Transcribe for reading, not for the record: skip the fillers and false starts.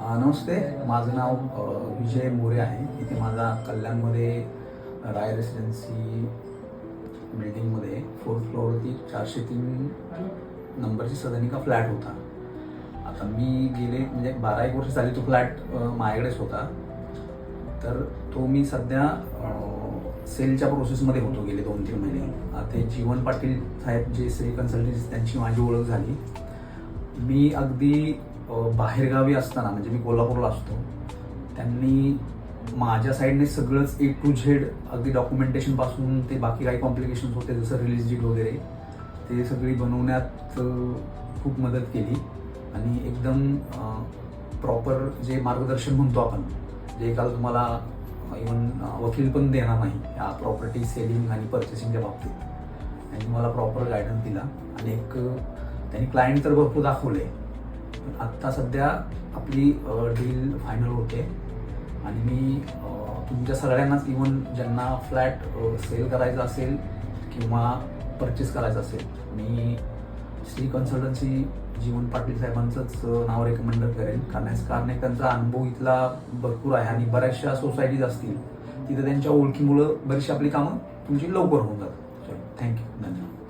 नमस्ते, माझं नाव विजय मोरे आहे. इथे माझा कल्याणमध्ये राय रेसिडेन्सी बिल्डिंगमध्ये 4th फ्लोअरवरती 403 नंबरची सदनिका फ्लॅट होता. आता मी गेले म्हणजे 12-1 वर्ष झाली तो फ्लॅट माझ्याकडेच होता. तर तो मी सध्या सेलच्या प्रोसेसमध्ये होतो गेले 2-3 महिने. ते जीवन पाटील साहेब जे सेल कन्सल्टन्सी त्यांची माझी ओळख झाली. मी अगदी बाहेरगावी असताना म्हणजे मी कोल्हापूरला असतो, त्यांनी माझ्या साईडने सगळंच A to Z अगदी डॉक्युमेंटेशनपासून ते बाकी काही कॉम्प्लिकेशन्स होते जसं रिलीज डीड वगैरे ते सगळी बनवण्यात खूप मदत केली आणि एकदम प्रॉपर जे मार्गदर्शन म्हणतो आपण, जे एकाला तुम्हाला इव्हन वकील पण देणार नाही या प्रॉपर्टी सेलिंग आणि परचेसिंगच्या बाबतीत, त्यांनी मला प्रॉपर गायडन्स दिला आणि त्यांनी क्लायंट तर भरपूर दाखवले. आत्ता सध्या आपली डील फायनल होते आणि मी तुमच्या सगळ्यांनाच इव्हन ज्यांना फ्लॅट सेल करायचा असेल किंवा परचेस करायचा असेल, मी श्री कन्सल्टन्सी जीवन पाटील साहेबांचंच नाव रेकमेंड करेन. कारण त्यांचा अनुभव इथला भरपूर आहे आणि बऱ्याचशा सोसायटीज असतील तिथे त्यांच्या ओळखीमुळं बरीचशी आपली कामं तुमची लवकर होऊन जातात. थँक्यू, धन्यवाद.